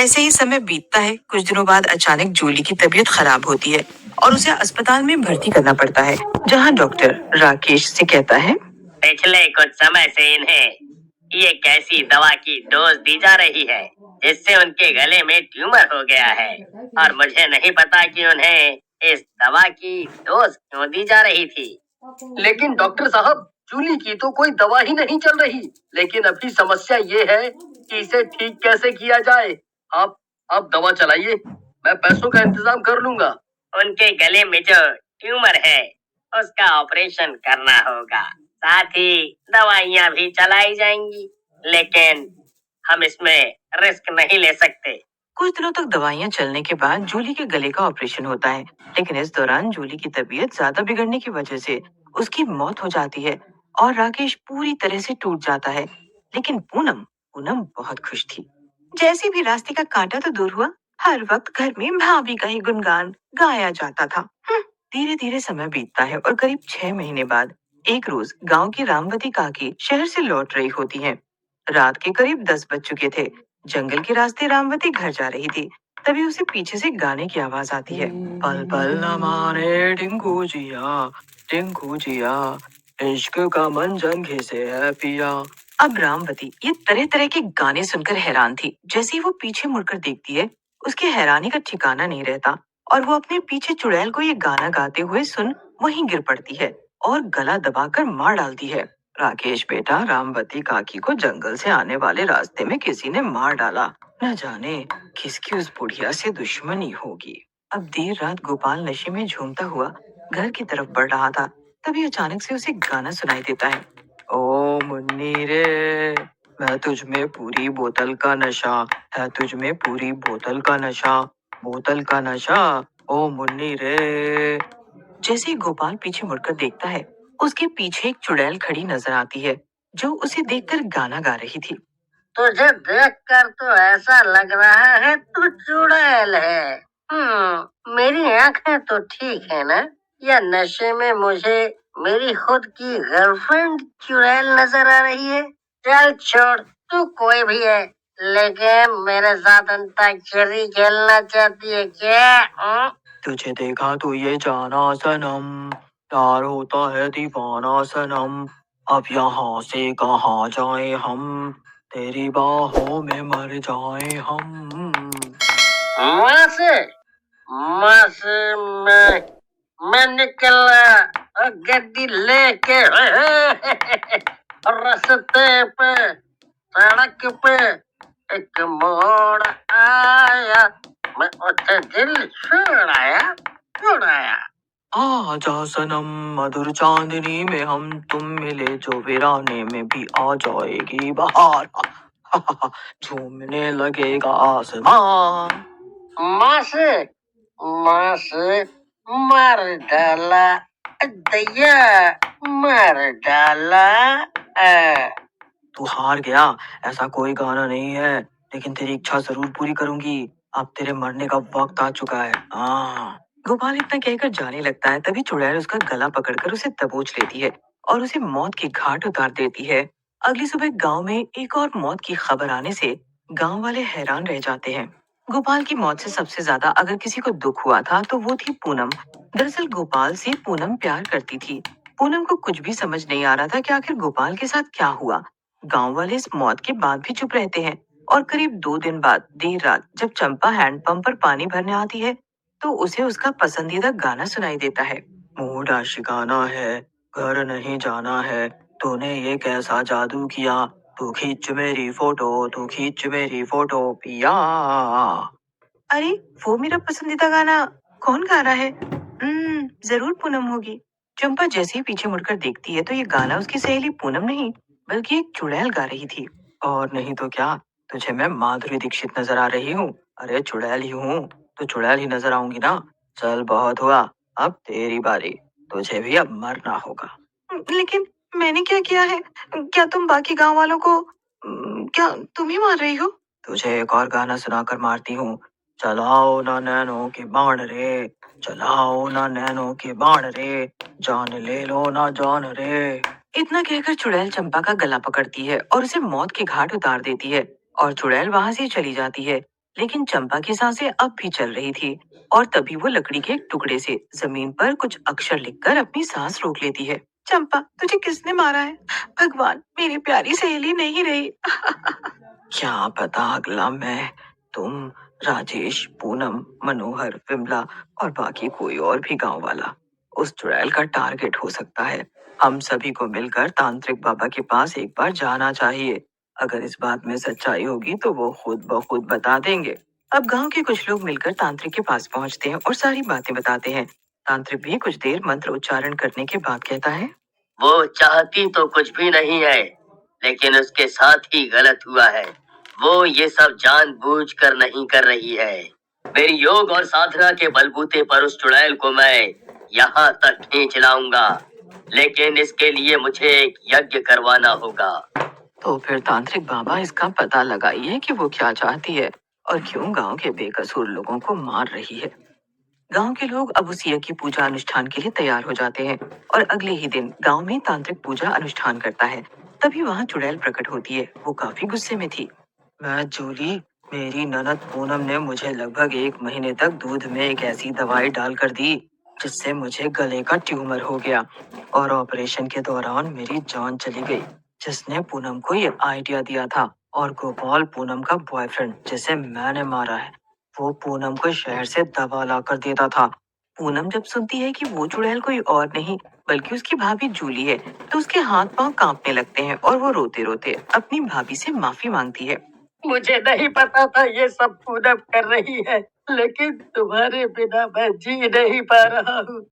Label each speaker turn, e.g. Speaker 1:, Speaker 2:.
Speaker 1: ऐसे ही समय बीतता है। कुछ दिनों बाद अचानक जूली की तबीयत खराब होती है और उसे अस्पताल में भर्ती करना पड़ता है, जहां डॉक्टर राकेश से कहता है।
Speaker 2: पिछले कुछ समय से इन्हें ये कैसी दवा की डोज दी जा रही है जिससे उनके गले में ट्यूमर हो गया है और मुझे नहीं पता कि उन्हें इस दवा की डोज क्यों दी जा रही थी।
Speaker 3: लेकिन डॉक्टर साहब, जूली की तो कोई दवा ही नहीं चल रही। लेकिन अभी समस्या ये है कि इसे ठीक कैसे किया जाए। आप आप दवा चलाइए, मैं पैसों का इंतजाम कर लूंगा।
Speaker 2: उनके गले में जो ट्यूमर है उसका ऑपरेशन करना होगा, साथ ही दवाइयाँ भी चलाई जाएंगी, लेकिन हम इसमें रिस्क नहीं ले सकते।
Speaker 1: कुछ दिनों तक दवाइयां चलने के बाद जूली के गले का ऑपरेशन होता है, लेकिन इस दौरान जूली की तबीयत ज्यादा बिगड़ने की वजह से उसकी मौत हो जाती है और राकेश पूरी तरह से टूट जाता है। लेकिन पूनम पूनम बहुत खुश थी। जैसे भी रास्ते का कांटा तो दूर हुआ। हर वक्त घर में भाभी का ही गुणगान गाया जाता था। धीरे धीरे समय बीतता है और करीब 6 महीने बाद एक रोज गांव की रामवती काकी शहर से लौट रही होती हैं। रात के करीब 10 बज चुके थे। जंगल के रास्ते रामवती घर जा रही थी। तभी उसे पीछे से गाने की आवाज आती है। पल पल न मारे टिंकू जिया, इश्क का मंजन घिसे है पिया। अब रामवती ये तरह तरह के गाने सुनकर हैरान थी। जैसे ही वो पीछे मुड़कर देखती है, उसकी हैरानी का ठिकाना नहीं रहता और वो अपने पीछे चुड़ैल को ये गाना गाते हुए सुन वहीं गिर पड़ती है और गला दबाकर मार डालती है। राकेश बेटा, रामवती काकी को जंगल से आने वाले रास्ते में किसी ने मार डाला। न जाने किसकी उस बुढ़िया से दुश्मनी होगी। अब देर रात गोपाल नशे में झूमता हुआ घर की तरफ बढ़ रहा था। तभी अचानक से उसे गाना सुनाई देता है। ओ मुन्नी रे, मैं तुझ में पूरी बोतल का नशा, है तुझ में पूरी बोतल का नशा, ओ मुन्नी रे। जैसे ही गोपाल पीछे मुड़कर देखता है, उसके पीछे एक चुड़ैल खड़ी नजर आती है, जो उसे देखकर गाना गा रही थी।
Speaker 2: तुझे देखकर तो ऐसा लग रहा है तू चुड़ैल है। मेरी आंखें तो ठीक है ना? या नशे में मुझे मेरी खुद की गर्लफ्रेंड चुड़ैल नजर आ रही है? चल छोड़, तू कोई भी है, लेकिन मेरे साथ अंताक्षरी खेलना चाहती है क्या?
Speaker 1: तुझे देखा तो ये जाना सनम, प्यार होता है दीवाना सनम, अब यहाँ से कहाँ जाए हम, तेरी बाहों में मर जाए हम।
Speaker 2: वहाँ से वहाँ से मैं निकला और गड्डी लेके रास्ते पे, सड़क पे एक मोड़ आया, मैं उसे दिल छुड़ाया।
Speaker 1: आजा सनम, मधुर चांदनी में हम तुम मिले जो वीराने में भी आ जाएगी बहार। झूमने लगेगा आसमान।
Speaker 2: माँ से मार डाला, दैया मार डाला।
Speaker 1: तू हार गया, ऐसा कोई गाना नहीं है, लेकिन तेरी इच्छा जरूर पूरी करूंगी। अब तेरे मरने का वक्त आ चुका है। हाँ। गोपाल इतना कहकर जाने लगता है। तभी चुड़ैल उसका गला पकड़कर उसे दबोच लेती है और उसे मौत की घाट उतार देती है। अगली सुबह गांव में एक और मौत की खबर आने से गांव वाले हैरान रह जाते हैं। गोपाल की मौत से सबसे ज्यादा अगर किसी को दुख हुआ था तो वो थी पूनम। दरअसल गोपाल से पूनम प्यार करती थी। पूनम को कुछ भी समझ नहीं आ रहा था कि आखिर गोपाल के साथ क्या हुआ। गांव वाले इस मौत के बाद भी चुप रहते हैं और करीब 2 दिन बाद देर रात जब चंपा हैंडपंप पर पानी भरने आती है, तो उसे उसका पसंदीदा गाना सुनाई देता है। मूड आशिकाना है, घर नहीं जाना है, तूने ये कैसा जादू किया, तू खींच मेरी फोटो पिया। अरे, वो मेरा पसंदीदा गाना कौन गा रहा है? जरूर पूनम होगी। चंपा जैसे ही पीछे मुड़कर देखती है तो ये गाना उसकी सहेली पूनम नहीं, बल्कि एक चुड़ैल गा रही थी। और नहीं तो क्या, तुझे मैं माधुरी दीक्षित नजर आ रही हूँ। अरे चुड़ैल ही हूँ, तो चुड़ैल ही नजर आऊंगी ना। चल बहुत हुआ, अब तेरी बारी, तुझे भी अब मरना होगा। लेकिन मैंने क्या किया है? क्या तुम बाकी गांव वालों को क्या तुम ही मार रही हो? तुझे एक और गाना सुनाकर मारती हूँ। चलाओ ना नैनो के बाण रे, चलाओ ना नैनो के बाण रे, जान ले लो ना जान रे। इतना कहकर चुड़ैल चंपा का गला पकड़ती है और उसे मौत के घाट उतार देती है और चुड़ैल वहां से चली जाती है। लेकिन चंपा की सांसें अब भी चल रही थी और तभी वो लकड़ी के एक टुकड़े से जमीन पर कुछ अक्षर लिखकर अपनी सांस रोक लेती है। चंपा, तुझे किसने मारा है? भगवान, मेरी प्यारी सहेली नहीं रही। क्या पता अगला मैं, तुम, राजेश, पूनम, मनोहर, विमला और बाकी कोई और भी गांव वाला उस चुड़ैल का टारगेट हो सकता है। हम सभी को मिलकर तांत्रिक बाबा के पास एक बार जाना चाहिए। अगर इस बात में सच्चाई होगी तो वो खुद ब खुद बता देंगे। अब गांव के कुछ लोग मिलकर तांत्रिक के पास पहुंचते हैं और सारी बातें बताते हैं। तांत्रिक भी कुछ देर मंत्र उच्चारण करने के बाद कहता है,
Speaker 3: वो चाहती तो कुछ भी नहीं है, लेकिन उसके साथ ही गलत हुआ है। वो ये सब जानबूझकर नहीं कर रही है। मेरी योग और साधना के बलबूते पर उस चुड़ैल को मैं यहाँ तक खींच लाऊंगा, लेकिन इसके लिए मुझे एक यज्ञ करवाना होगा।
Speaker 1: तो फिर तांत्रिक बाबा इसका पता लगाइए कि वो क्या चाहती है और क्यों गांव के बेकसूर लोगों को मार रही है। गांव के लोग अब उस यज्ञ की पूजा अनुष्ठान के लिए तैयार हो जाते हैं और अगले ही दिन गांव में तांत्रिक पूजा अनुष्ठान करता है। तभी वहां चुड़ैल प्रकट होती है। वो काफी गुस्से में थी। मैं जूली, मेरी ननद पूनम ने मुझे लगभग 1 महीने तक दूध में एक ऐसी दवाई डालकर दी जिससे मुझे गले का ट्यूमर हो गया और ऑपरेशन के दौरान मेरी जान चली गई। जिसने पूनम को ये आइडिया दिया था और गोपाल पूनम का बॉयफ्रेंड जिसे मैंने मारा है, वो पूनम को शहर से दवा लाकर देता था। पूनम जब सुनती है कि वो चुड़ैल कोई और नहीं बल्कि उसकी भाभी जूली है, तो उसके हाथ पांव कांपने लगते हैं और वो रोते रोते अपनी भाभी से माफी मांगती है।
Speaker 2: मुझे नहीं पता था ये सब पूनम कर रही है, लेकिन तुम्हारे बिना मैं जी नहीं पा रहा हूँ।